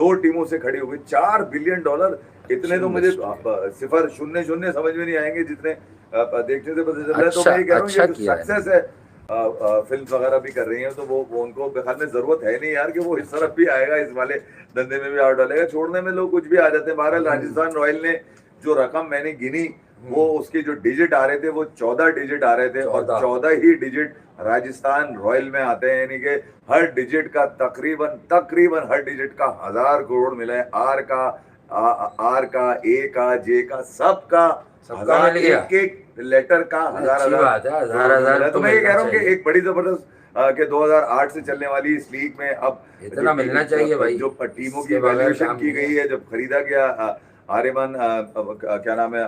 2 टीमों से खड़ी हुई, $4 बिलियन। इतने तो मुझे सिफर शून्य शून्य समझ में नहीं आएंगे जितने देखने से पता चल रहा है। तो मैं ये कह रहा हूँ ये जो सक्सेस है फिल्म वगैरह भी कर रही हैं, तो वो उनको ख्याल में जरूरत है नहीं यार कि वो इस तरफ भी आएगा, इस वाले धंधे में भी आउट डालेगा। छोड़ने में लोग कुछ भी आ जाते हैं। बहरहाल राजस्थान रॉयल ने जो रकम मैंने गिनी, वो उसके जो डिजिट आ रहे थे वो 14 डिजिट आ रहे थे, और 14 ही डिजिट राजस्थान रॉयल में आते हैं। यानी कि हर डिजिट का तकरीबन हर डिजिट का 1000 करोड़ मिला है। आर का, ए का, जे का, सबका 1000, एक लेटर का 1000। तो मैं ये कह रहा हूँ कि एक बड़ी जबरदस्त के 2008 से चलने वाली इस लीग में अब इतना मिलना चाहिए भाई। जो टीमों की वैल्यूएशन की गई है, जब खरीदा गया आर्यमान क्या नाम है,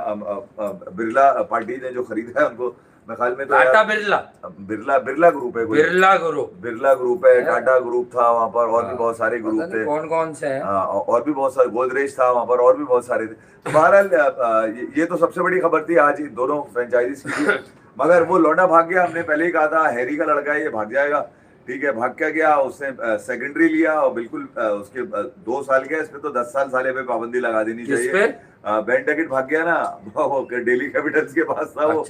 बिरला पार्टी ने जो खरीदा है उनको, मैं ख्याल में तो टाटा बिरला ग्रुप है, बिरला ग्रुप है, टाटा ग्रुप था वहां पर, और भी बहुत सारे ग्रुप थे, कौन से हैं, और भी बहुत सारे, गोदरेज था वहां पर, और भी बहुत सारे थे। तो बहरहाल ये तो सबसे बड़ी खबर थी आज दोनों फ्रेंचाइजीज की। मगर वो लौंडा भाग गया। हमने पहले ही कहा था हैरी का लड़का है, ये भाग जाएगा, ठीक है। भाग क्या गया, उसने सेकेंडरी लिया और बिल्कुल उसके 2 साल गया, इसमें तो 10 साल पे पाबंदी लगा देनी चाहिए। बेन डकेट भाग गया ना, वो दिल्ली कैपिटल्स के पास था, वो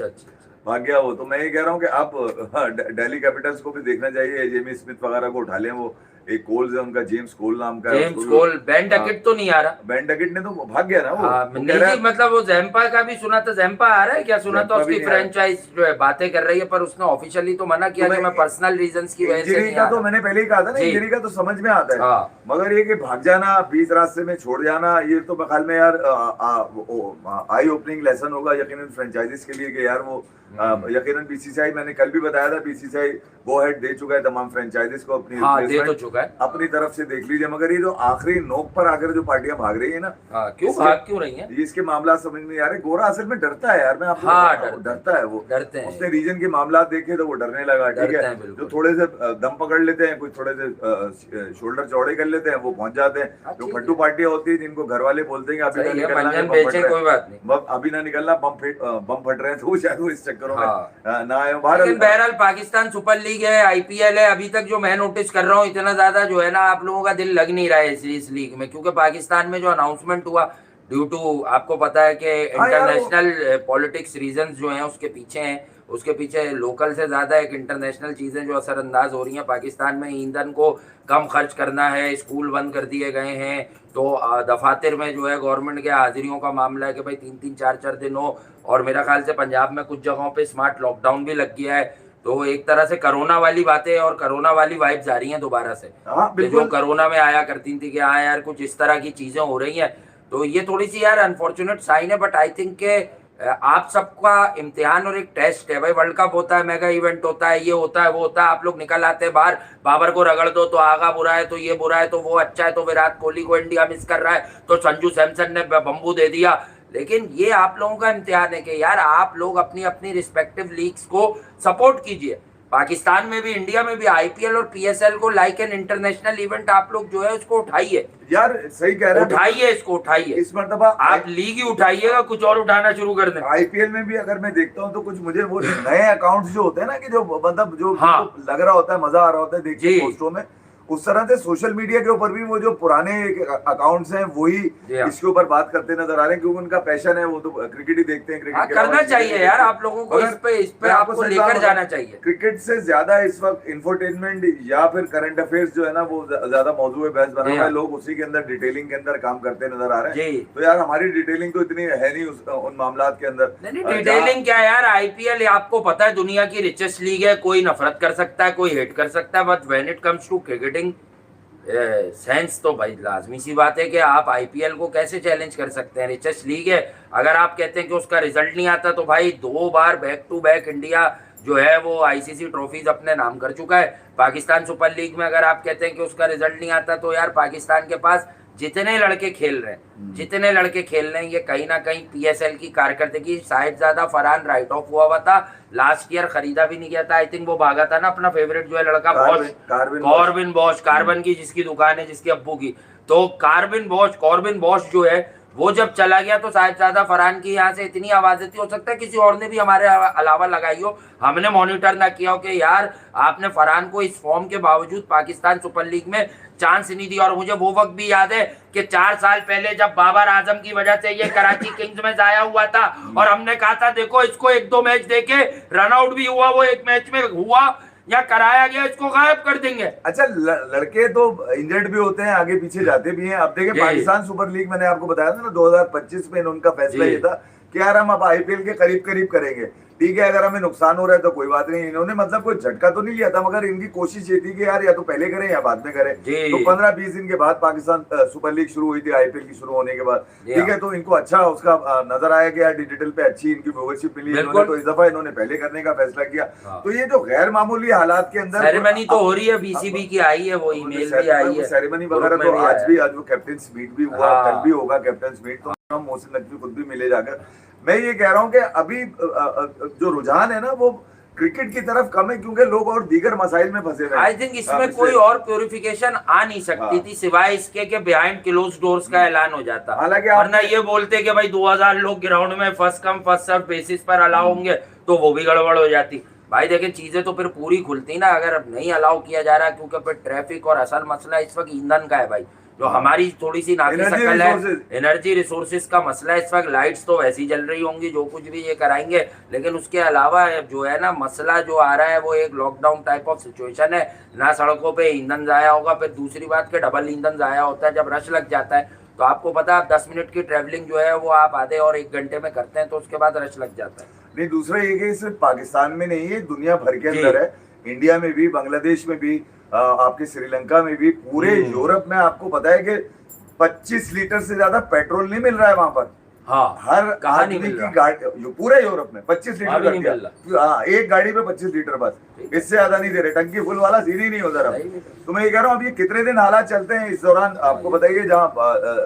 भाग गया वो। तो मैं ये कह रहा हूँ कि आप दिल्ली कैपिटल्स को भी देखना चाहिए, जेमी स्मिथ वगैरह को उठा लें। वो एक कोल्स है उनका, जेम्स कोल नाम का, बेन डकेट तो नहीं आ रहा, बेन डकेट ने तो भाग गया ना वो। मतलब वो जैम्पा का भी सुना था, जैम्पा आ रहा है क्या, सुना था उसकी फ्रेंचाइज जो है बातें कर रही है, पर उसने ऑफिशियली तो मना किया कि मैं पर्सनल रीजंस की वजह से नहीं आ रहा। तो मैंने पहले ही कहा था ना, इंजरी का तो समझ में आता है, मगर ये कि भाग जाना, बीच रास्ते में छोड़ जाना, ये तो मेरे ख्याल में यार आई ओपनिंग लेसन होगा यकीनन फ्रेंचाइजीज के लिए कि यार वो यकीनन बीसीसीआई, मैंने कल भी बताया था, बीसीसीआई गो हेड दे चुका है तमाम फ्रेंचाइजीज को अपनी तरफ से देख लीजिए। मगर ये जो आखिरी नोक पर आकर जो पार्टियां भाग रही है ना, क्यों रही हैं, इसके मामला समझ नहीं आ रहे। गोरा असल में डरता है यार, मैं आपको डरता है वो, उसने रीजन के मामला देखे तो वो डरने लगा, ठीक है। जो थोड़े से दम पकड़ लेते हैं, कुछ थोड़े से शोल्डर चौड़े कर लेते हैं, वो पहुंच जाते हैं। जो फट्टू पार्टियां होती है जिनको घर वाले बोलते हैं अभी ना निकलना, बम फट रहे हैं, तो शायद वो इस चक्करों में ना आए। बहरहाल पाकिस्तान सुपर लीग है, आईपीएल है, अभी तक जो मैं नोटिस कर रहा हूँ इतना ज्यादा जो है ना आप लोगों का दिल लग नहीं रहा है इस लीग में, क्योंकि पाकिस्तान में जो अनाउंसमेंट हुआ ड्यू टू, आपको पता है कि इंटरनेशनल पॉलिटिक्स रीजंस जो हैं उसके पीछे हैं, उसके पीछे लोकल से ज्यादा एक इंटरनेशनल चीजें जो असरअंदाज हो रही हैं। पाकिस्तान में ईंधन को कम खर्च करना है, स्कूल बंद कर दिए गए हैं, तो दफातर में जो है गवर्नमेंट के हाजिरियों का मामला है कि भाई 3-3 4-4 दिन हो, और मेरा ख्याल से पंजाब में कुछ जगहों पे स्मार्ट लॉकडाउन भी लग गया है। तो एक तरह से कोरोना वाली बातें और कोरोना वाली वाइब्स आ रही हैं दोबारा से, जो कोरोना में आया करती थी कि हाँ यार कुछ इस तरह की चीजें हो रही हैं। तो ये थोड़ी सी यार अनफॉर्चुनेट साइन है, बट आई थिंक के आप सबका इम्तिहान और एक टेस्ट है भाई। वर्ल्ड कप होता है, मेगा इवेंट होता है, ये होता है, वो होता है, आप लोग निकल आते हैं बाहर, बाबर को रगड़ दो तो आगा बुरा है, तो ये बुरा है, तो वो अच्छा है, तो विराट कोहली को इंडिया मिस कर रहा है, तो संजू सैमसन ने बम्बू दे दिया। लेकिन ये आप लोगों का इम्तिहान है कि यार आप लोग अपनी अपनी रिस्पेक्टिव लीग्स को सपोर्ट कीजिए। पाकिस्तान में भी, इंडिया में भी आईपीएल और पीएसएल को लाइक एन इंटरनेशनल इवेंट आप लोग जो है उसको उठाइए यार, सही कह रहे हैं, उठाइए इसको, उठाइए इस मर्तबा आप लीग ही उठाइएगा, कुछ और उठाना शुरू कर दें। आईपीएल में भी अगर मैं देखता हूँ तो कुछ मुझे वो नए अकाउंट्स जो होते हैं ना, कि जो मतलब जो लग रहा होता है, मजा आ रहा होता है देखिए पोस्टों में, उस तरह से सोशल मीडिया के ऊपर भी वो जो पुराने अकाउंट्स हैं वही इसके ऊपर बात करते नजर आ रहे हैं, क्योंकि उनका पैशन है, वो तो क्रिकेट ही देखते हैं। क्रिकेट करना चाहिए यार आप लोगों को, इस पे आपको लेकर जाना चाहिए। क्रिकेट से ज्यादा इस वक्त इंफोटेनमेंट या फिर करंट अफेयर्स जो है ना, वो ज्यादा मौजूद बहस बना हुआ है। लोग उसी के अंदर डिटेलिंग के अंदर काम करते नजर आ रहे हैं। तो यार हमारी डिटेलिंग तो इतनी है नहीं उन मामला के अंदर। डिटेलिंग क्या यार, आईपीएल आपको पता है दुनिया की रिचेस्ट लीग है, कोई नफरत कर सकता है, कोई हेट कर सकता है, but when it comes to cricketing sense तो भाई लाजमी सी बात है कि आप आईपीएल को कैसे चैलेंज कर सकते हैं। रिचेस्ट लीग है, अगर आप कहते हैं कि उसका रिजल्ट नहीं आता, तो भाई 2 बार बैक टू बैक इंडिया जो है वो आईसीसी ट्रॉफीज अपने नाम कर चुका है। पाकिस्तान सुपर लीग में अगर आप कहते हैं कि उसका रिजल्ट नहीं आता, तो यार पाकिस्तान के पास जितने लड़के खेल रहे हैं ये कहीं ना कहीं पीएसएल की कारकर्दगी, साहिबजादा फरहान राइट ऑफ हुआ था, लास्ट ईयर खरीदा भी नहीं गया था। आई थिंक वो भागा था ना अपना फेवरेट जो है लड़का कॉर्बिन बॉश, कार्बन की जिसकी दुकान है जिसके अब्बू की, तो कॉर्बिन बॉश जो है वो जब चला गया तो साहिबजादा फरहान की यहाँ से इतनी आवाजें थी, हो सकता है किसी और ने भी हमारे अलावा लगाई हो, हमने मॉनिटर ना किया हो कि यार आपने फरहान को इस फॉर्म के बावजूद पाकिस्तान सुपर लीग में चांस नहीं दिया। और मुझे वो वक्त भी याद है कि 4 साल पहले जब बाबर आजम की वजह से ये कराची किंग्स में जाया हुआ था और हमने कहा था देखो इसको 1-2 मैच देके रन आउट भी हुआ, वो एक मैच में हुआ या कराया गया, इसको गायब कर देंगे। अच्छा लड़के तो इंजर्ड भी होते हैं, आगे पीछे जाते भी हैं। अब देखिए पाकिस्तान सुपर लीग, मैंने आपको बताया था ना 2025 में उनका फैसला ये था कि यार हम अब आईपीएल के करीब करीब करेंगे, ठीक है, अगर हमें नुकसान हो रहा है तो कोई बात नहीं। इन्होंने मतलब कोई झटका तो नहीं लिया था, मगर इनकी कोशिश ये थी कि यार या तो पहले करें या बाद में करें। तो 15-20 दिन के बाद पाकिस्तान सुपर लीग शुरू हुई थी, आईपीएल की शुरू होने के बाद, ठीक है, तो इनको अच्छा उसका नजर आया कि यार डिजिटल पे अच्छी इनकी व्यूवरशिप मिली, इन्होंने तो इस दफा इन्होंने पहले करने का फैसला किया। तो ये जो गैर मामूली हालात के अंदर सेरेमनी तो हो रही है, बीसीबी की आई है, वो ईमेल भी आई है, सेरेमनी वगैरह तो आज वो कैप्टन मीट भी हुआ, कल भी होगा कैप्टन मीट, तो मोहसिन नकवी खुद भी मिले जाकर। मैं ये कह रहा हूँ कि अभी जो रुझान है ना वो क्रिकेट की तरफ कम है, क्योंकि लोग और दीगर मसाइल में फंसे हुए हैं। आई थिंक इसमें कोई और प्योरिफिकेशन आ नहीं सकती थी सिवाय इसके कि बिहाइंड क्लोज डोर्स का ऐलान हो जाता। हालांकि वरना ये बोलते कि भाई 2000 लोग ग्राउंड में first come first serve basis पर अलाउ होंगे तो वो भी गड़बड़ हो जाती। भाई देखिए चीजें तो फिर पूरी खुलती ना, अगर अब नहीं अलाउ किया जा रहा क्योंकि फिर ट्रैफिक और असल मसला इस वक्त ईंधन का है भाई, जो हमारी थोड़ी सी नाकी शकल है, एनर्जी रिसोर्सेज का मसला इस वक्त। लाइट्स तो वैसी जल रही होंगी, जो कुछ भी ये कराएंगे, लेकिन उसके अलावा जो है ना मसला जो आ रहा है वो एक लॉकडाउन टाइप ऑफ सिचुएशन है ना। सड़कों पे ईंधन जाया होगा, फिर दूसरी बात के डबल ईंधन जाया होता है जब रश लग जाता है। तो आपको पता है 10 मिनट की ट्रेवलिंग जो है वो आप आधे और 1 घंटे में करते हैं, तो उसके बाद रश लग जाता है। नहीं, दूसरा ये कि सिर्फ पाकिस्तान में नहीं है, दुनिया भर के अंदर है, इंडिया में भी, बांग्लादेश में भी, आपके श्रीलंका में भी, पूरे यूरोप में आपको पता है कि 25 लीटर से ज्यादा पेट्रोल नहीं मिल रहा है वहां पर। हाँ, हर आदमी की गाड़ी पूरे यूरोप में 25 लीटर कर दिया। हाँ, एक गाड़ी पे 25 लीटर बस, इससे ज्यादा नहीं दे रहे। टंकी फुल वाला सीधी नहीं होता रहा। तो मैं ये कह रहा हूँ अब ये कितने दिन हालात चलते हैं इस दौरान आपको बताइए, जहाँ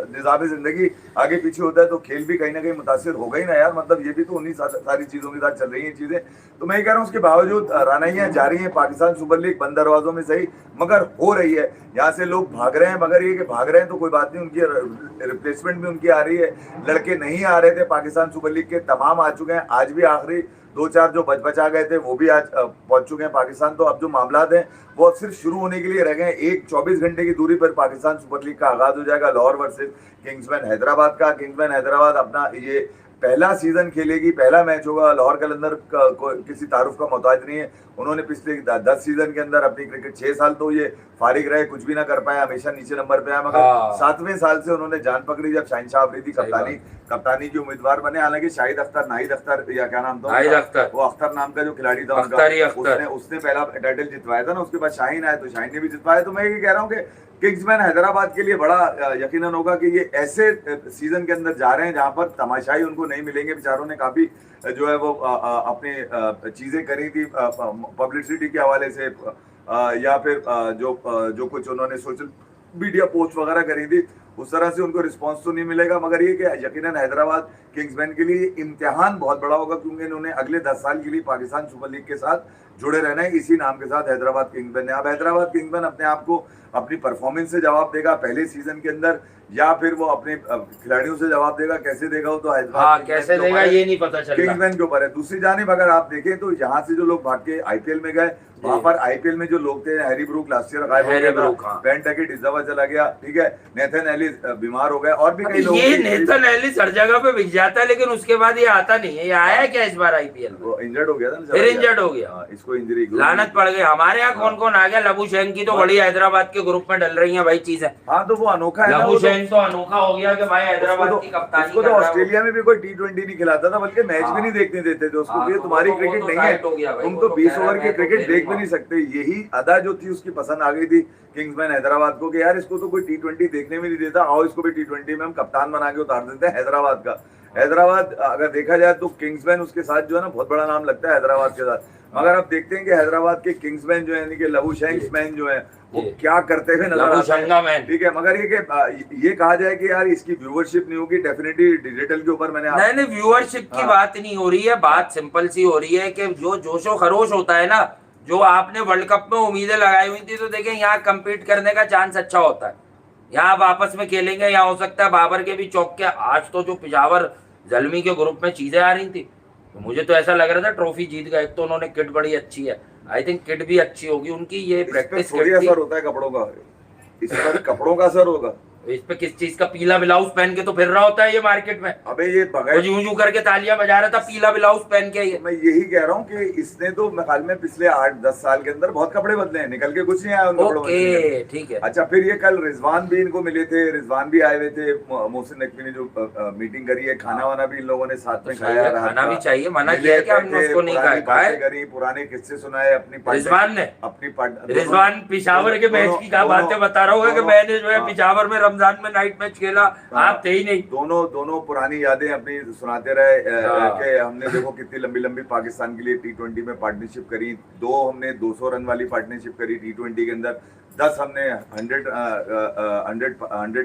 निज़ाम जिंदगी आगे पीछे होता है तो खेल भी कहीं ना कहीं मुतासिर होगा ही ना यार। मतलब ये भी तो उन्हीं सारी चीजों के साथ चल रही है चीजें। तो मैं ये कह रहा हूँ उसके बावजूद रानाइयां जारी है, पाकिस्तान सुपर लीग बंद दरवाजों में सही मगर हो रही है। यहाँ से लोग भाग रहे हैं, मगर ये कि भाग रहे हैं तो कोई बात नहीं, उनकी रिप्लेसमेंट भी उनकी आ रही है। लड़के नहीं आ रहे थे पाकिस्तान सुपर लीग के, तमाम आ चुके हैं। आज भी आखिरी 2-4 जो बचा गए थे वो भी आज पहुंच चुके हैं पाकिस्तान। तो अब जो मामला हैं वो सिर्फ शुरू होने के लिए रह गए। 24 घंटे की दूरी पर पाकिस्तान सुपर लीग का आगाज हो जाएगा, लाहौर वर्सेस किंग्समैन हैदराबाद का। किंग्समैन हैदराबाद अपना ये पहला सीजन खेलेगी, पहला मैच होगा। लाहौर कलंदर किसी तारुफ का मोहताज नहीं है। उन्होंने पिछले 10 सीजन के अंदर अपनी क्रिकेट 6 साल तो ये फारिग रहे, कुछ भी ना कर पाए, हमेशा नीचे नंबर पे आया। मगर 7वें साल से उन्होंने जान पकड़ी जब शाहीन शाह अफरीदी कप्तानी के उम्मीदवार बने। हालांकि शाहिद अख्तर, नाहिद अख्तर या क्या नाम था, वो अख्तर नाम का जो खिलाड़ी था उनका, उसने पहला टाइटल जितवाया था ना, उसके बाद शाहीन आया तो शाहीन ने भी जितवाया। तो मैं ये कह रहा हूँ कि किंग्समैन हैदराबाद के लिए बड़ा यकीनन होगा कि ये ऐसे सीजन के अंदर जा रहे हैं जहां पर तमाशाई उनको नहीं मिलेंगे। बेचारों ने काफी जो है वो अपने चीजें करी थी पब्लिसिटी के हवाले से, या फिर जो कुछ उन्होंने सोशल मीडिया पोस्ट वगैरह करी थी, उस तरह से उनको रिस्पांस तो नहीं मिलेगा। मगर ये कि यकीनन हैदराबाद किंग्समैन के लिए इम्तिहान बहुत बड़ा होगा, क्योंकि इन्होंने अगले 10 साल के लिए पाकिस्तान सुपर लीग के साथ जुड़े रहना है, इसी नाम के साथ हैदराबाद किंग्समैन है। अब हैदराबाद किंग्समैन अपने आप को अपनी परफॉर्मेंस से जवाब देगा पहले सीजन के अंदर, या फिर वो अपने खिलाड़ियों से जवाब देगा, कैसे देगा वो तो हैदराबाद कैसे देगा ये नहीं पता चल रहा, किंग्समैन के ऊपर है। दूसरी जानिब अगर आप देखें तो यहाँ से जो लोग भाग के आईपीएल में गए, वहां पर आईपीएल में जो लोग थे, हैरी ब्रूक लास्ट ईयर गायब हो गया, बेन टैकेट इस दफा चला गया, ठीक है, नेथन एलिस बीमार हो गए, और भी कई लोग। ये नेथन एलिस हर जगह पे बिक जाता है, लेकिन उसके बाद ये आता नहीं है। ये आया क्या इस बार आईपीएल में? वो इंजर्ड हो गया था ना, फिर इंजर्ड हो गया, इसको इंजरी लानत पड़ गई। हमारे यहाँ कौन कौन आ गया? लबुशेन की तो बड़ी हैदराबाद के ग्रुप में डल रही है भाई चीजें। हाँ, तो वो अनोखा है, लबुशेन तो अनोखा हो गया कि भाई हैदराबाद की कप्तानी कर रहा है। ऑस्ट्रेलिया में भी कोई T20 नहीं खिलाता था, बल्कि मैच भी नहीं देखने देते थे उसको। ये तुम्हारी क्रिकेट नहीं है, तुम तो 20 ओवर की क्रिकेट देख भी नहीं सकते। यही अदा जो थी उसकी पसंद आ गई थी किंग्समैन हैदराबाद को कि यार इसको तो कोई T20 देखने में नहीं देता, आओ इसको भी T20 में हम कप्तान बना के उतार देते हैं हैदराबाद का। हैदराबाद अगर देखा जाए तो किंग्समैन उसके साथ जो है ना बहुत बड़ा नाम लगता है हैदराबाद के साथ। मगर अब देखते हैं कि हैदराबाद के किंग्समैन जो है, यानी कि लबुशेंक्समैन जो है, वो क्या करते हुए नजर आते हैं, ठीक है। मगर ये कहा जाए कि यार इसकी व्यूअरशिप नहीं होगी, डेफिनेटली डिजिटल के ऊपर मैंने नहीं व्यूअरशिप की बात नहीं हो रही है, बात सिंपल सी हो रही है कि जो जोशो खरोश होता है ना, जो आपने वर्ल्ड कप में उम्मीदें लगाई हुई थी, तो देखें यहाँ कम्पीट करने का चांस अच्छा होता है। यहाँ आप आपस में खेलेंगे, यहाँ हो सकता है बाबर के भी चौक के। आज तो जो पिशावर जलमी के ग्रुप में चीजें आ रही थी, तो मुझे तो ऐसा लग रहा था ट्रॉफी जीत गए। एक तो उन्होंने किट बड़ी अच्छी है, आई थिंक किट भी अच्छी होगी उनकी। ये प्रैक्टिस थोड़ी असर होता है कपड़ों का, इस पर कपड़ों का असर होगा। इस पे किस चीज का? पीला ब्लाउज पहन के तो फिर रहा होता है ये मार्केट में। अबे ये तो यूं यूं करके तालियां बजा रहा था पीला ब्लाउज पहन के। ये मैं यही कह रहा हूँ कि इसने तो हाल में पिछले 8-10 साल के अंदर बहुत कपड़े बदले हैं, निकल के कुछ नहीं आया उन कपड़ों में। ओके ठीक है। अच्छा, फिर ये कल रिजवान भी इनको मिले थे, रिजवान भी आए हुए थे, मोहसिन नकवी ने जो मीटिंग करी है, खाना वाना भी इन लोगों ने साथ में खाया, खाना भी चाहिए, मना किया है कि हमने उसको नहीं खाया करी, पुराने किस्से सुनाए अपनी रिजवान ने। अपनी रिजवान पिशावर के मैच की क्या बातें बता रहा हूँ कि मैंने जो है पिशावर में रमजान में नाइट मैच खेला, आप थे ही नहीं। दोनों पुरानी यादें अपनी सुनाते रहे कि हमने देखो कितनी लंबी लंबी पाकिस्तान के लिए T20 में पार्टनरशिप करी। हमने 200 रन वाली पार्टनरशिप करी T20 के अंदर, 10 हमने 100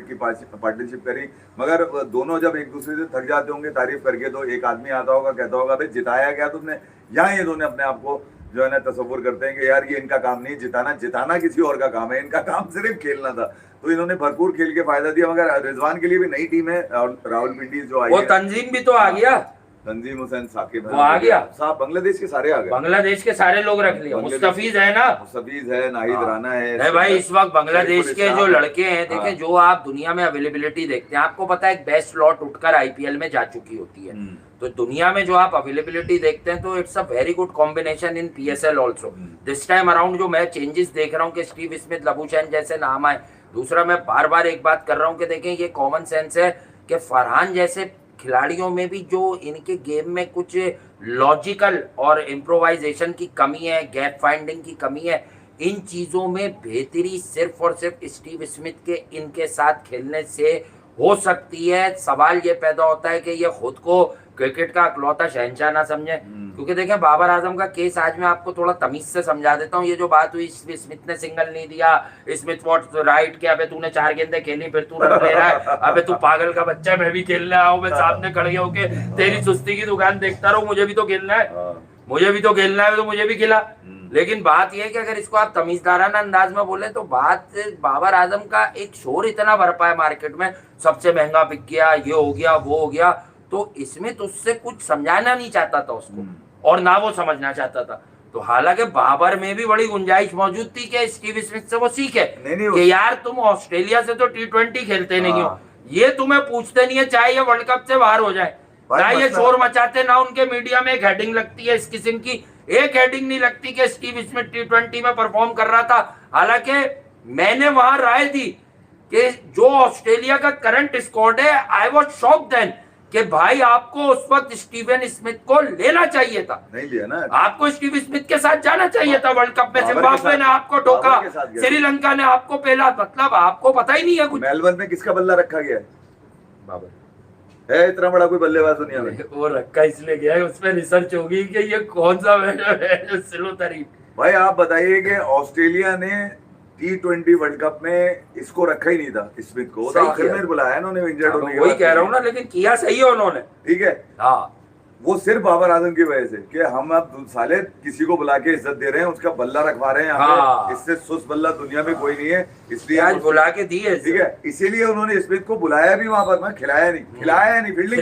की पार्टनरशिप करी। मगर दोनों जब एक दूसरे से थक जाते होंगे तारीफ करके, तो एक आदमी आता होगा कहता होगा भाई जिताया क्या तुमने। यहाँ ये दोनों अपने आप को जो है ना तस्वुर करते हैं कि यार ये इनका काम नहीं, जिताना किसी और का काम है, इनका काम सिर्फ खेलना था। तो इन्होंने भरपूर खेल के फायदा दिया। मगर रिजवान के लिए भी नई टीम है, रावलपिंडी जो आई वो है, तंजीम भी तो आ गया, तंजीम हुसैन साकिब वो आ गया साहब, बांग्लादेश के सारे आ गए, बांग्लादेश के सारे लोग रख लिए। मुस्तफीज है ना, मुस्तफीज है, नाहिद राना है भाई इस वक्त बांग्लादेश के जो लड़के हैं, देखें जो आप दुनिया में अवेलेबिलिटी देखते हैं, आपको पता है एक बेस्ट स्लॉट उठकर आईपीएल में जा चुकी होती है। तो दुनिया में जो आप अवेलेबिलिटी देखते हैं, तो it's a very good combination in PSL also. This time around जो मैं चेंजेस देख रहा हूँ कि स्टीव स्मिथ, लबूशैन जैसे नाम आए। दूसरा, मैं बार बार एक बात कर रहा हूँ कि देखें ये कॉमन सेंस है कि फरहान जैसे खिलाड़ियों में भी जो इनके गेम में कुछ लॉजिकल और इम्प्रोवाइजेशन की कमी है, गैप फाइंडिंग की कमी है, इन चीज़ों में बेहतरी सिर्फ और सिर्फ स्टीव स्मिथ के इनके साथ खेलने से हो सकती है। सवाल ये पैदा होता है कि ये खुद को क्रिकेट का अकलौता शहंशाह ना समझे। क्योंकि देखें बाबर आजम का केस आज मैं आपको थोड़ा तमीज से समझा देता हूँ। ये जो बात हुई स्मिथ ने सिंगल नहीं दिया, स्मिथ वॉट राइट के, अबे तूने 4 गेंदें खेली फिर तू रन ले रहा है, अबे तू पागल का बच्चा, मैं भी खेलने आया हूँ, मैं सामने खड़े होके तेरी सुस्ती की दुकान देखता रहूं, मुझे भी तो खेलना है, मुझे भी तो खेलना है, तो मुझे भी खिला। लेकिन बात यह है कि अगर इसको आप तमीजदाराना अंदाज में बोले तो बात बाबर आजम का एक शोर इतना बरपा है मार्केट में, सबसे महंगा बिक गया, ये हो गया वो हो गया, तो इसमें तो उससे कुछ समझाना नहीं चाहता था उसको, और ना वो समझना चाहता था। तो हालांकि बाबर में भी बड़ी गुंजाइश मौजूद थी कि स्टीव स्मिथ से वो सीखे कि यार तुम ऑस्ट्रेलिया से तो T20 खेलते नहीं हो, ये तुम्हें पूछते नहीं है, चाहे ये वर्ल्ड कप से बाहर हो जाए, ना ये शोर मचाते, ना उनके मीडिया में एक हेडिंग लगती है इस किस्म की, एक हेडिंग नहीं लगती कि स्टीव स्मिथ T20 में परफॉर्म कर रहा था। हालांकि मैंने वहां राय दी कि जो ऑस्ट्रेलिया का करंट स्क्वाड है, आई वाज शॉक्ड देन कि भाई आपको उस वक्त स्टीवन स्मिथ को लेना चाहिए था, नहीं लिया ना, आपको स्टीव स्मिथ के साथ जाना चाहिए था वर्ल्ड कप में। जिम्बाब्वे ने आपको ठोका, श्रीलंका ने आपको पहला, मतलब आपको पता ही नहीं है कुछ। मेलबर्न में किसका बल्ला रखा गया है? बाबर है इतना बड़ा कोई बल्लेबाज दुनिया में? वो रखा इसलिए गया है, उसमें रिसर्च होगी कि ये कौन सा है स्लो तरीन। भाई आप बताइए कि ऑस्ट्रेलिया ने T20 वर्ल्ड कप में इसको रखा ही नहीं था स्मिथ को, तो आखिर में बुलाया इन्होंने इंजर्ड होने के बाद। वही कह रहा हूँ ना, लेकिन किया सही है उन्होंने, ठीक है। हाँ, वो सिर्फ बाबर आजम की वजह से कि हम अब साले किसी को बुला के इज्जत दे रहे हैं, उसका बल्ला रखवा रहे हैं, हाँ। इससे सुस्त बल्ला दुनिया में कोई नहीं है, इसलिए आज बुला के दी है, ठीक है। इसीलिए उन्होंने स्मिथ को बुलाया भी वहां पर, मैं खिलाया नहीं, फील्डिंग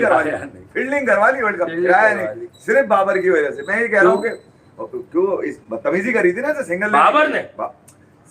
करवा ली वर्ल्ड कप, खिलाया नहीं, सिर्फ बाबर की वजह से। मैं ये कह रहा हूँ कि क्यों बदतमीजी करी थी ना सिंगल बाबर ने,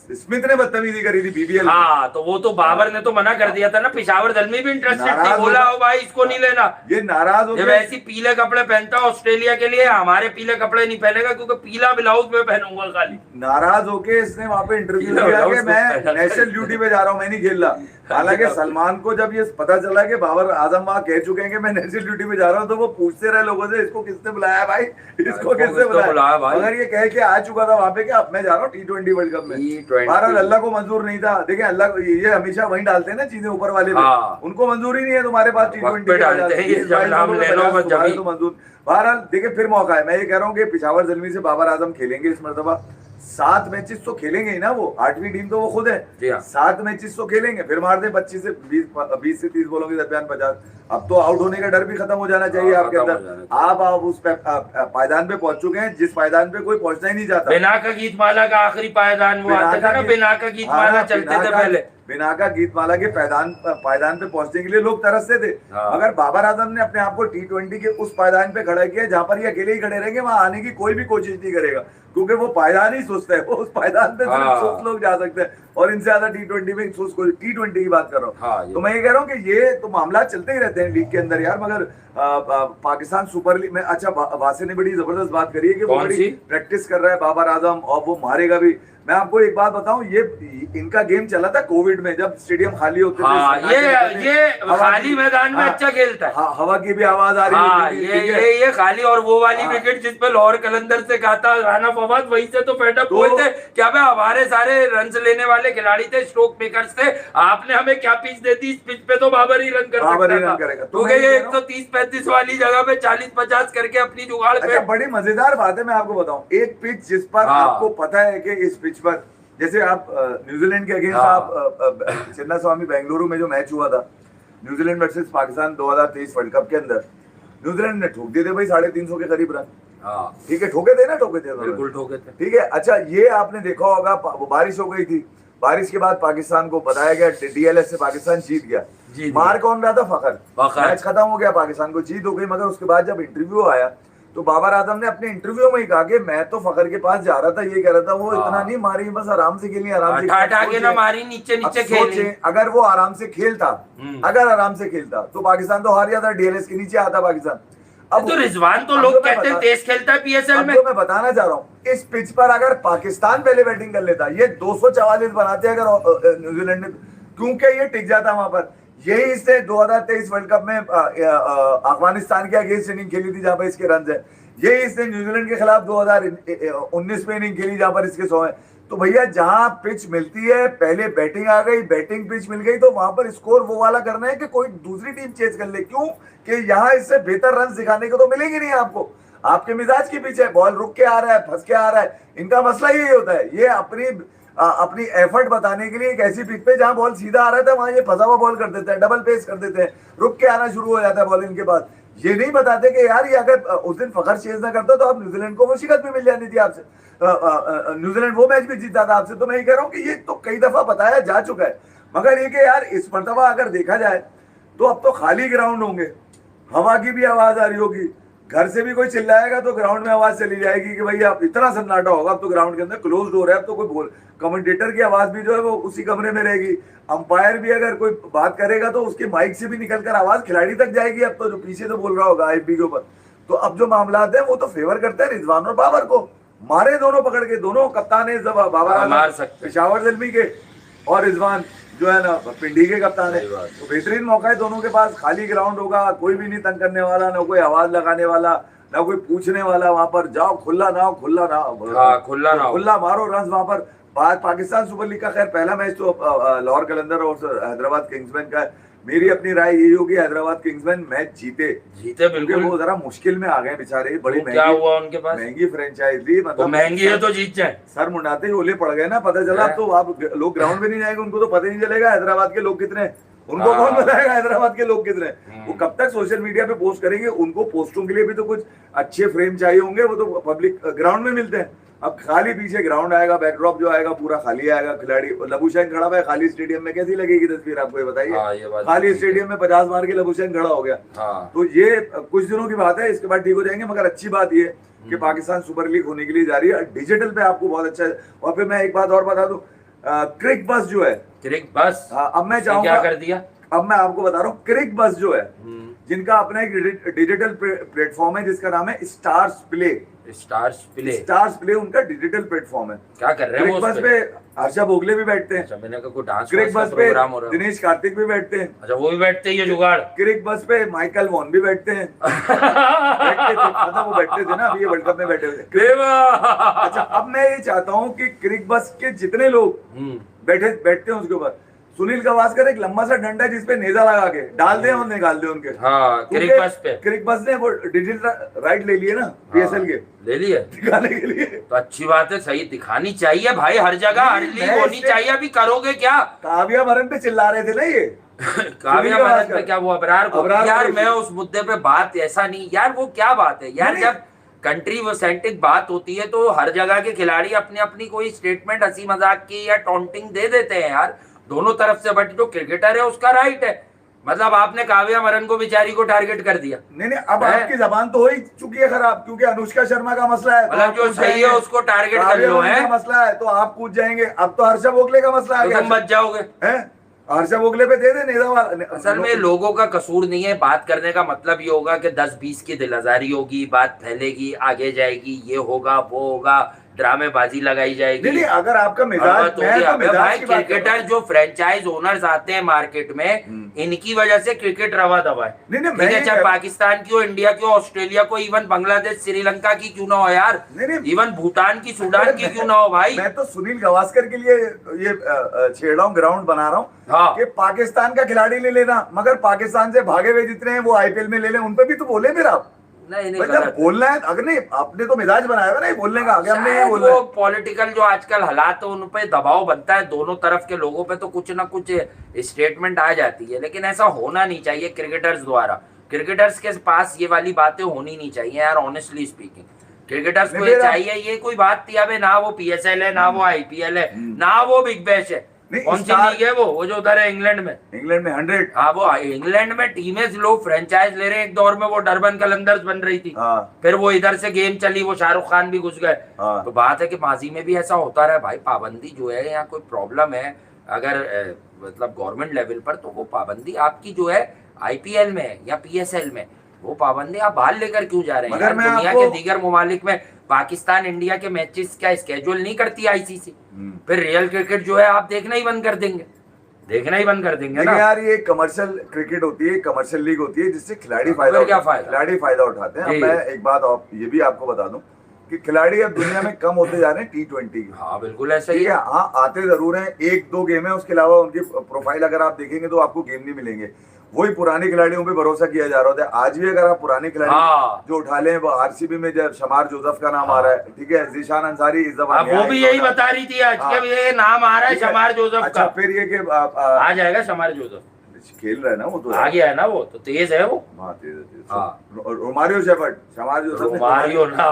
स्मिथ ने बदतमीजी करी थी बीबीएल। हाँ, तो वो तो बाबर ने तो मना कर दिया था ना। पिशावर दल में भी इंटरेस्टेड थी, बोला हो भाई इसको नहीं लेना, ये नाराज हो गया। जब ऐसी पीले कपड़े पहनता ऑस्ट्रेलिया के लिए, हमारे पीले कपड़े नहीं पहनेगा क्योंकि पीला ब्लाउज में पहनूंगा खाली। नाराज होके इसने वहां पे इंटरव्यू दिया कि मैं नेशनल ड्यूटी पे जा रहा हूँ, मैं नहीं खेल रहा। हालांकि सलमान को जब ये पता चला कि बाबर आजम वहां कह चुके हैं कि मैं नेशनल ड्यूटी पे जा रहा हूँ, तो वो पूछते रहे लोगों से इसको किसने बुलाया भाई, इसको किसने बुलाया। अगर ये कह के आ चुका था वहां पे कि अब मैं जा रहा हूँ T20 वर्ल्ड कप में, बहरहाल अल्लाह को मंजूर नहीं था। देखिए अल्लाह ये हमेशा वहीं डालते हैं ना चीजें ऊपर वाले, उनको मंजूर ही नहीं है तुम्हारे पास T20 तो मंजूर। बहरहाल देखिए फिर मौका है। मैं ये कह रहा हूँ कि पिशावर ज़ल्मी से बाबर आजम खेलेंगे इस मरतबा, 7 मैचेस तो खेलेंगे ही ना, वो 8वीं टीम तो वो खुद है, 7 मैचेस तो खेलेंगे, फिर मार दे 25 से 20 से 30 बॉलों के दरमियान 50। अब तो आउट होने का डर भी खत्म हो जाना चाहिए आपके अंदर। आप उस पायदान पे पहुंच चुके हैं जिस पायदान पे कोई पहुंचना ही नहीं चाहता। बिना का गीत माला का आखिरी पायदान वो आता था ना, बिना का गीत माला चलते थे पहले, बिना का गीतमाला के पायदान पे पहुंचने के लिए लोग तरसते थे। मगर बाबर आजम ने अपने आप को T20 के उस पायदान पे खड़ा किया जहां पर ये अकेले ही खड़े रहेंगे, वहां आने की कोई भी कोशिश नहीं करेगा, क्योंकि वो पायदान ही सुस्त है। वो उस पायदान पे सिर्फ सुस्त लोग जा सकते हैं, और इनसे ज्यादा T20 में T20 की बात कर रहा हूँ। तो मैं ये कह रहा हूँ कि ये तो मामला चलते ही रहते हैं लीग के अंदर यार। मगर पाकिस्तान सुपर लीग में, अच्छा, वासे ने बड़ी जबरदस्त बात करी है कि वो बड़ी प्रैक्टिस कर रहा है बाबर आजम, और वो मारेगा भी। मैं आपको एक बात बताऊं, ये इनका गेम चला था कोविड में, जब स्टेडियम खाली होते थे। ये खाली मैदान में अच्छा खेलता है, हवा की भी आवाज आ रही है। ये खाली, और वो वाली विकेट जिसपे लाहौर कलंदर से कहा था राना फवाद, वहीं से तो फेडअप हुए थे क्या भाई, हमारे सारे रन लेने वाले खिलाड़ी थे, स्ट्रोक मेकर्स थे, आपने हमें क्या पिच दे दी, इस पिच पे तो बाबर ही रन कर सकता था। तो ये 130-35 वाली जगह पे 40-50 करके अपनी जुगाड़ पे। बड़ी मजेदार बात है, मैं आपको बताऊं, एक पिच जिस पर आपको पता है कि इस पिच पर, जैसे आप न्यूजीलैंड के अगेंस्ट आप चिन्ना स्वामी बेंगलुरु में जो मैच हुआ था New Zealand versus Pakistan 2023 world cup के अंदर, न्यूजीलैंड ने ठोक दिए थे भाई 350 के करीब रन। ठीक है, ठोके थे ना, ठोके थे, बिल्कुल ठोके थे। ठीक है, अच्छा, ये आपने देखा होगा, बारिश हो गई थी, बारिश के बाद पाकिस्तान को बताया गया DLS से पाकिस्तान जीत गया। मार कौन रहा था? फखर। मैच खत्म हो गया, पाकिस्तान को जीत हो गई। मगर उसके बाद जब इंटरव्यू आया तो बाबर आजम ने अपने इंटरव्यू में ही कहा कि मैं तो फखर के पास जा रहा था, ये कह रहा था वो इतना नहीं मारी, बस आराम से खेली, आराम से ना मारी, नीचे नीचे खेली। अगर वो आराम से खेलता, अगर आराम से खेलता तो पाकिस्तान तो हार जाता, DLS के नीचे आता पाकिस्तान। अब तो रिजवान तो लोग कहते हैं तेज खेलता है PSL में। मैं बताना चाह रहा हूँ, इस पिच पर अगर पाकिस्तान पहले बैटिंग कर लेता, ये 244 बनाते अगर न्यूजीलैंड ने, क्योंकि ये टिक जाता वहां पर। यही इसने 2023 वर्ल्ड कप में अफगानिस्तान के अगेंस्ट इनिंग खेली थी जहां पर इसके रन है। यही इसने न्यूजीलैंड के खिलाफ 2019 में इनिंग खेली जहां पर इसके 100 है। तो भैया जहां पिच मिलती है, पहले बैटिंग आ गई, बैटिंग पिच मिल गई, तो वहां पर स्कोर वो वाला करना है कि कोई दूसरी टीम चेज कर ले। क्यों कि यहाँ इससे बेहतर रन दिखाने को तो मिलेंगे नहीं आपको। आपके मिजाज के पीछे बॉल रुक के आ रहा है, फंस के आ रहा है, इनका मसला यही होता है। ये अपनी एफर्ट बताने के लिए एक ऐसी पिच पे जहां बॉल सीधा आ रहा था वहां ये फंसा हुआ बॉल कर देते हैं, डबल पेस कर देते हैं, रुक के आना शुरू हो जाता है बॉल इनके पास। ये नहीं बताते कि यार ये अगर उस दिन फखर चेज ना करता तो आप न्यूजीलैंड को वो शिकस्त भी मिल जानी थी आपसे, न्यूजीलैंड वो मैच भी जीता था आपसे। तो मैं ये कह रहा हूँ कि ये तो कई दफा बताया जा चुका है, मगर ये कि यार इस मरतबा अगर देखा जाए तो अब तो खाली ग्राउंड होंगे, हवा की भी आवाज आ रही होगी, घर से भी कोई चिल्लाएगा तो ग्राउंड में आवाज चली जाएगी कि भाई अब इतना सन्नाटा होगा। अब तो ग्राउंड के अंदर क्लोज डोर है, अब तो कोई बोल, कमेंटेटर की आवाज भी जो है वो उसी कमरे में रहेगी, अंपायर भी अगर कोई बात करेगा तो उसके माइक से भी निकलकर आवाज खिलाड़ी तक जाएगी। अब तो जो पीछे तो बोल रहा होगा IFB के ऊपर, तो अब जो मामला है वो तो फेवर करते हैं रिजवान और बाबर को। मारे दोनों पकड़ के, दोनों कप्तान है, बाबर पेशावर ज़ल्मी के और रिजवान जो है ना पिंडी के कप्तान है। तो बेहतरीन मौका है दोनों के पास, खाली ग्राउंड होगा, कोई भी नहीं तंग करने वाला, ना कोई आवाज लगाने वाला, ना कोई पूछने वाला। वहां पर जाओ, खुला ना खुला मारो रन वहां पर। पाकिस्तान सुपर लीग का खैर पहला मैच तो लाहौर कलंदर और हैदराबाद किंग्समैन का है। मेरी अपनी राय यही होगी हैदराबाद किंग्समैन मैच जीते बिल्कुल। वो जरा मुश्किल में आ गए बेचारे, बड़ी क्या हुआ उनके पास, महंगी फ्रेंचाइज दी, मतलब महंगी है तो जीत जाए, सर मुंडाते ही ओले पड़ गए ना। पता चला अब तो आप लोग ग्राउंड में नहीं जाएंगे, उनको तो पता ही नहीं चलेगा हैदराबाद के लोग कितने, उनको कौन बताएगा हैदराबाद के लोग कितने। वो कब तक सोशल मीडिया पे पोस्ट करेंगे, उनको पोस्टों के लिए भी तो कुछ अच्छे फ्रेम चाहिए होंगे, वो तो पब्लिक ग्राउंड में मिलते हैं। अब खाली पीछे ग्राउंड आएगा, बैकड्रॉप जो आएगा पूरा खाली आएगा, खिलाड़ी लबुशैन खड़ा हुआ है खाली स्टेडियम में, कैसी लगेगी तस्वीर आपको ये बताइए। खाली स्टेडियम में 50 मार के लबुशैन खड़ा हो गया। तो ये कुछ दिनों की बात है, इसके बाद ठीक हो जाएंगे। मगर अच्छी बात ये कि पाकिस्तान सुपर लीग होने के लिए जा रही है, डिजिटल पे आपको बहुत अच्छा है। और फिर मैं एक बात और बता दूं, क्रिक बस जो है, क्रिक बस, अब मैं चाहूंगा क्या कर दिया, अब मैं आपको बता रहा हूँ, क्रिक बस जो है जिनका अपना एक डिजिटल प्लेटफॉर्म है जिसका नाम है स्टार्स प्ले, उनका डिजिटल प्लेटफॉर्म है। क्या कर रहे हैं क्रिक बस पे हर्षा भोगले भी बैठते हैं। अच्छा, मैंने कहा कोई डांस क्रिक बस पे दिनेश कार्तिक भी बैठते हैं। अच्छा, वो भी बैठते हैं, ये जुगाड़। क्रिक बस पे माइकल वॉन भी बैठते हैं। वो बैठते थे ना, अभी ये वर्ल्ड कप में बैठे हुए। अच्छा, अब मैं ये चाहता हूँ कि क्रिक बस के जितने लोग बैठते हैं उसके ऊपर सुनील गावस्कर एक लंबा सा डंडा है जिसपे नेजा लगा के डाल दे और निकाल दे उनके। क्रिक बस ने वो डिजिटल राइट ले लिए ना, PSL के ले लिए दिखाने के लिए। तो अच्छी बात है, सही दिखानी चाहिए भाई, हर जगह हर लीग होनी चाहिए। अभी करोगे क्या? काव्या मरन पे चिल्ला रहे थे ना ये काव्या मरन पे, क्या वो अबरार को? यार मैं उस मुद्दे पे बात ऐसा नहीं यार, वो क्या बात है यार, जब कंट्री सेंट्रिक बात होती है तो हर जगह के खिलाड़ी अपनी अपनी कोई स्टेटमेंट हंसी मजाक की या टॉन्टिंग दे देते हैं यार। दोनों तरफ से, बट जो क्रिकेटर है उसका राइट है। मतलब आपने काव्या मरन को बेचारी को टारगेट कर दिया। नहीं अब आपकी जबान तो हो ही चुकी है खराब, क्योंकि अनुष्का शर्मा का मसला है, मतलब जो सही है उसको टारगेट कर लो है, मसला है तो आप कूद जाएंगे। अब तो हर्षा भोगले का मसला है, तुम बच जाओगे। हर्षा भोगले पे दे दे। असल में लोगों का कसूर नहीं है, बात करने का मतलब ये होगा कि 10-20 की दिलआजारी होगी, बात फैलेगी, आगे जाएगी, ये होगा वो होगा, ड्रामेबाजी लगाई जाएगी। नहीं अगर आपका मिजाज भाई क्रिकेटर जो फ्रेंचाइज ओनर्स आते हैं मार्केट में, इनकी वजह से क्रिकेट रवा दबा है। नहीं चाहे पाकिस्तान की हो, इंडिया की हो, ऑस्ट्रेलिया को, इवन बांग्लादेश, श्रीलंका की क्यों ना हो यार, इवन भूटान की, सूडान की क्यों ना हो भाई। मैं तो सुनील गावस्कर के लिए ये छेड़ रहा हूँ, ग्राउंड बना रहा हूँ कि पाकिस्तान का खिलाड़ी ले लेना, मगर पाकिस्तान से भागे हुए जितने हैं वो आईपीएल में ले लें, उन पे भी तो बोले फिर आप। नहीं मतलब बोलना है, अगर नहीं आपने तो मिजाज बनाया है ना बोलने का, आगे हमने ये बोलना है। पॉलिटिकल जो आजकल हालात है उन पे दबाव बनता है, दोनों तरफ के लोगों पे तो कुछ ना कुछ स्टेटमेंट आ जाती है, लेकिन ऐसा होना नहीं चाहिए क्रिकेटर्स द्वारा। क्रिकेटर्स के पास ये वाली बातें होनी नहीं चाहिए यार, ऑनेस्टली स्पीकिंग। क्रिकेटर्स को ये चाहिए, ये कोई बात थी अब, ना वो पीएसएल है, ना वो आईपीएल है, ना वो बिग बैश है, कौन सी लीग है वो जो उधर है इंग्लैंड में 100। हाँ वो इंग्लैंड में टीमें लोग फ्रेंचाइज ले रहे हैं। एक दौर में वो डरबन कलंदर्स बन रही थी, फिर वो इधर से गेम चली, वो शाहरुख खान भी घुस गए। तो बात है कि माजी में भी ऐसा होता रहा भाई। पाबंदी जो है, यहाँ कोई प्रॉब्लम है अगर मतलब गवर्नमेंट लेवल पर, तो वो पाबंदी आपकी जो है आईपीएल में या पीएसएल में, वो पाबंदी आप बाहर लेकर क्यों जा रहे हैं? दुनिया के दीगर ममालिक में पाकिस्तान इंडिया के मैचेस का स्केड्यूल नहीं करती आईसीसी, फिर रियल क्रिकेट जो है आप देखना ही बंद कर देंगे, देखना ही बंद कर देंगे ना यार। ये कमर्शियल क्रिकेट होती है, कमर्शियल लीग होती है, जिससे खिलाड़ी फायदा उठाते हैं। मैं एक बात ये भी आपको बता दूं कि खिलाड़ी अब दुनिया में कम होते जा रहे हैं T20 के। हाँ बिल्कुल ऐसा ही है। हाँ आते जरूर हैं, 1-2 गेम है, उसके अलावा उनकी प्रोफाइल अगर आप देखेंगे तो आपको गेम नहीं मिलेंगे। वही पुराने खिलाड़ियों पे भरोसा किया जा रहा होता है। आज भी अगर आप पुराने खिलाड़ी जो उठा लें, वो आरसीबी में जब शमार जोसेफ का नाम आ रहा है, ठीक है, जीशान अंसारी इस दफा वो भी यही बता रही थी आज के ये नाम आ रहा है शमार जोसेफ का। फिर ये कि आ जाएगा शमार जोसेफ, खेल रहा है ना वो, तो आ गया है ना, वो तो तेज है वो। हाँ तेज है। रोमारियो शेफर्ड, शमार जोसेफ, रोमारियो ना,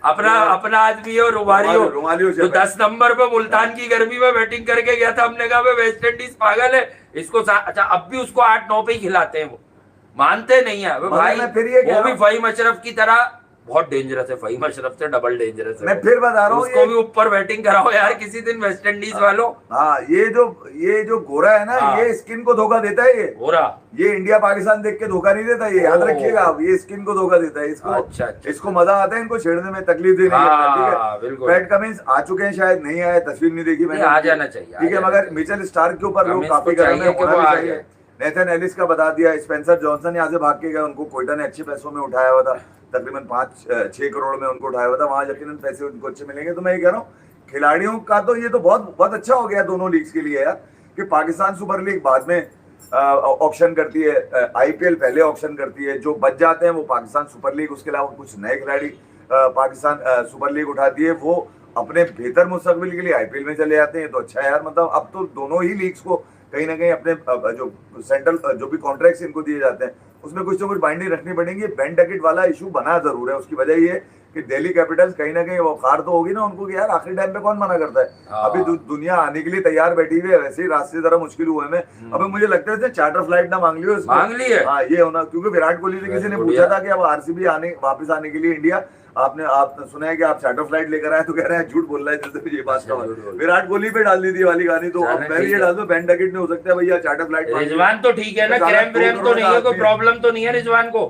अपने अपना आदमी है रोमारियो, जो 10 नंबर पे मुल्तान की गर्मी में बैटिंग करके गया था। हमने कहा वेस्ट इंडीज पागल है इसको, अच्छा अब भी उसको 8-9 पे ही खिलाते हैं, वो मानते नहीं है भाई। वो भी फहीम अशरफ की तरह बहुत डेंजरस है, फहीम अशरफ से डबल डेंजरस है। मैं फिर बता रहा हूँ, उसको भी ऊपर बैटिंग कराओ यार किसी दिन वेस्ट इंडीज वालों। हाँ ये जो गोरा है ना, ये स्किन को धोखा देता है। ये गोरा, ये इंडिया पाकिस्तान देख के धोखा नहीं देता, ये याद रखिएगा आप, ये स्किन को धोखा देता है। इसको इसको मजा आता है इनको छेड़ने में, तकलीफ देने में। पैट कमिंस आ चुके हैं, शायद नहीं आए, तस्वीर नहीं देखी मैंने, आ जाना चाहिए, ठीक है, मगर मिचेल स्टार्क के ऊपर लोग काफी कर रहे हैं। नेथन एलिस का बता दिया, स्पेंसर जॉनसन यहाँ से भाग के गए, उनको कोयटा ने अच्छे पैसों में उठाया हुआ था, तकरीबन 5-6 करोड़ में उनको उठाया हुआ था, वहां यकीनन पैसे उनको अच्छे मिलेंगे। तो मैं ये कह रहा हूँ खिलाड़ियों का तो ये तो बहुत अच्छा हो गया दोनों लीग्स के लिए यार, कि पाकिस्तान सुपर लीग बाद में ऑप्शन करती है, आईपीएल पहले ऑप्शन करती है, जो बच जाते हैं वो पाकिस्तान सुपर लीग, उसके अलावा कुछ नए खिलाड़ी पाकिस्तान सुपर लीग उठाती है, वो अपने बेहतर मुस्तकबिल के लिए आईपीएल में चले जाते हैं। तो अच्छा यार, मतलब अब तो दोनों ही लीग्स को कहीं ना कहीं अपने जो सेंट्रल जो भी कॉन्ट्रैक्ट्स इनको दिए जाते हैं उसमें कुछ ना कुछ बाइंडिंग रखनी पड़ेगी। बेन डकेट वाला इशू बना जरूर है, उसकी वजह ये कि दिल्ली कैपिटल्स कहीं ना कहीं वखार तो होगी ना उनको कि यार आखिरी टाइम पे कौन मना करता है। अभी दुनिया आने के लिए तैयार बैठी हुई है, वैसे ही रास्ते जरा मुश्किल हुए में। अभी मुझे लगता है चार्टर फ्लाइट ना मांग ली है। हाँ ये होना, क्योंकि विराट कोहली से किसी ने पूछा था कि अब आरसीबी वापस आने के लिए इंडिया, आपने सुना है कि आप चार्टर फ्लाइट लेकर आए, तो कह रहे हैं झूठ बोल रहा है, जैसे ये बात का विराट कोहली पे डाल दी थी वाली गानी। तो अब मैं भी ये डाल दूं, बेन डकेट नहीं हो सकता भैया, चार्टर फ्लाइट। रिजवान तो ठीक है ना, क्रैम व्रैम तो नहीं है, कोई प्रॉब्लम तो नहीं है रिजवान को,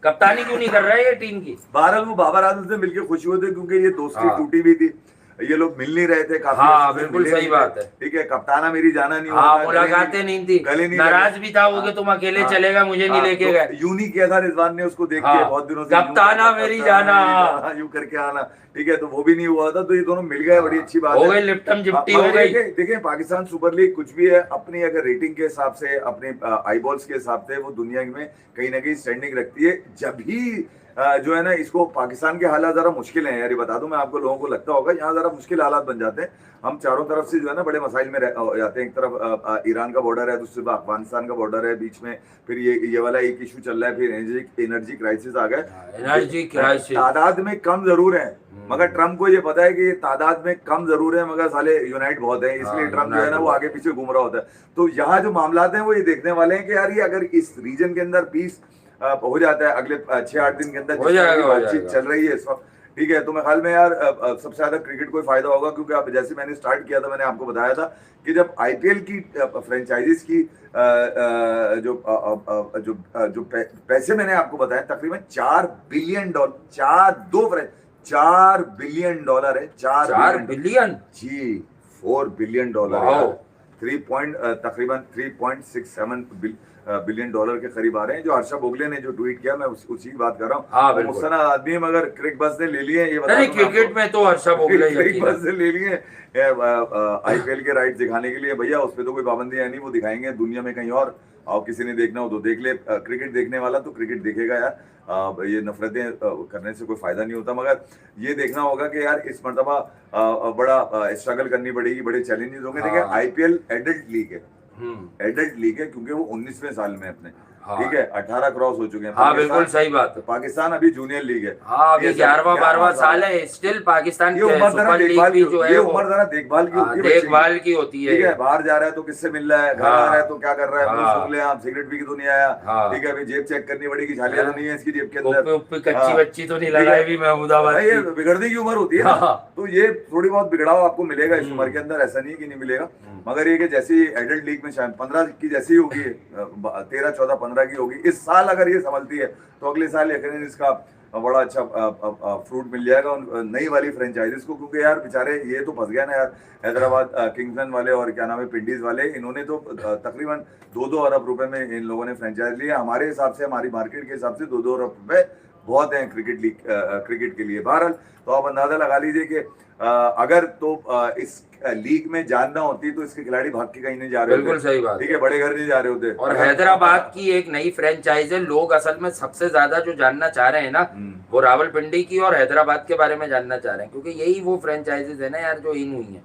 कप्तानी क्यों नहीं कर रहा है ये टीम की? बहरहाल वो बाबर आजम से मिलकर खुशी होती, क्योंकि ये दोस्ती टूटी भी थी, ये लोग मिल नहीं रहे थे काफी। हाँ बिल्कुल सही बात है, ठीक है, कप्ताना मेरी जाना नहीं, हाँ मुलाकातें नहीं थी, नाराज भी था वो कि तुम अकेले चलेगा, मुझे नहीं लेके गए। यूं नहीं किया था रिजवान ने उसको देख के बहुत दिनों से, कप्ताना मेरी जाना, यूं करके आना, ठीक है, तो वो भी नहीं हुआ था। तो ये दोनों मिल गए, बड़ी अच्छी बात हो गई, लिप्टन जिप्टी हो गई। देखिए पाकिस्तान सुपर लीग कुछ भी है, अपनी अगर रेटिंग के हिसाब से, अपने आई बॉल्स के हिसाब से वो दुनिया में कहीं ना कहीं स्टैंडिंग रखती है। जब भी जो है ना, इसको पाकिस्तान के हालात जरा मुश्किल हैं यार, ये बता दूं मैं आपको, लोगों को लगता होगा यहाँ जरा मुश्किल हालात बन जाते हैं, हम चारों तरफ से जो है ना बड़े मसाइल में जाते हैं। एक तरफ ईरान का बॉर्डर है, दूसरी तरफ अफगानिस्तान का बॉर्डर है, बीच में फिर ये वाला एक इशू चल रहा है, फिर एनर्जी क्राइसिस आ गए। एनर्जी क्राइसिस तादाद में कम जरूर है, मगर ट्रम्प को ये पता है कि तादाद में कम जरूर है, मगर साले यूनाइट बहुत है, इसलिए ट्रम्प जो है ना वो आगे पीछे घूम रहा होता है। तो यहाँ जो मामलात हैं वो ये देखने वाले हैं कि यार ये अगर इस रीजन के अंदर पीस हो जाता है अगले 6-8 दिन के अंदर, बातचीत चल रही है इस वक्त, ठीक है, तो मैं ख्याल में यार सबसे ज्यादा क्रिकेट को फायदा होगा। क्योंकि अब जैसे मैंने स्टार्ट किया था, मैंने आपको बताया था कि जब आईपीएल की फ्रेंचाइजीज की जो पैसे मैंने आपको बताया, तकरीबन $4 बिलियन, 4 बिलियन डॉलर है, 4 बिलियन जी, $4 बिलियन है, तकरीबन 3.67 बिलियन डॉलर के करीब आ रहे हैं। जो हर्षा भोगले ने जो ट्वीट किया, मैं उसी की बात कर रहा हूँ। हाँ, मुस्तनद आदमी मगर क्रिक बस ने ले लिए, ये बता नहीं, क्रिकेट में तो हर्षा भोगले क्रिक बस ने ले लिए आईपीएल के राइट दिखाने के लिए। भैया उस पर तो कोई पाबंदी है नहीं, वो दिखाएंगे दुनिया में कहीं और किसी ने देखना हो तो देख ले। क्रिकेट देखने वाला तो क्रिकेट देखेगा यार, ये नफरतें करने से कोई फायदा नहीं होता। मगर ये देखना होगा कि यार इस मर्तबा बड़ा स्ट्रगल करनी पड़ेगी, बड़े चैलेंजेस होंगे। देखिए आईपीएल एडल्ट लीग है, एडल्ट लीग है, क्योंकि वो 19वें साल में अपने, ठीक है, 18 क्रॉस हो चुके हैं। हाँ बिल्कुल सही बात है। पाकिस्तान अभी जूनियर लीग है, हाँ अभी 11वां साल है, स्टिल पाकिस्तान की सुपर लीग भी जो है उम्र जरा देखभाल की होती है, देखभाल की होती है। ठीक है, बाहर जा रहा है तो किससे मिल रहा है, घर आ रहा है तो क्या कर रहा है, सुन ले आप, सिगरेट पी के तो नहीं आया, ठीक है, अभी जेब चेक करनी पड़ेगी, झालियां तो नहीं है इसकी जेब के अंदर, कच्ची बच्ची तो नहीं लगाई भी महमूदाबाद, ये बिगड़ने की उम्र होती है, तो ये थोड़ी बहुत बिगड़ाव आपको मिलेगा इस उम्र के अंदर, ऐसा नहीं कि नहीं मिलेगा। मगर ये कि जैसी एडल्ट लीग में शायद 15 की जैसी होगी, 13, 14, 15 की होगी, इस साल अगर ये संभलती है तो अगले साल यकीनन इसका बड़ा अच्छा फ्रूट मिल जाएगा नई वाली फ्रेंचाइजीज को। क्योंकि यार बेचारे ये तो फंस गया ना यार, हैदराबाद किंग्सन वाले और क्या नाम है पिंडीज वाले, इन्होंने तो तकरीबन 2-2 अरब रुपए में इन लोगों ने फ्रेंचाइज लिया। हमारे हिसाब से, हमारी मार्केट के हिसाब से 2-2 अरब रुपए बहुत हैं क्रिकेट के लिए। बहरहाल तो आप अंदाजा लगा लीजिए कि अगर तो इस लीग में जानना होती तो इसके खिलाड़ी भाग के कहीं नहीं जा रहे होते, बिल्कुल सही बात, ठीक है, बड़े घर नहीं जा रहे होते। और हैदराबाद की एक नई फ्रेंचाइज है, लोग असल में सबसे ज्यादा जो जानना चाह रहे हैं ना वो रावलपिंडी की और हैदराबाद के बारे में जानना चाह रहे हैं, क्योंकि यही वो फ्रेंचाइजेज है ना यार जो इन हुई है।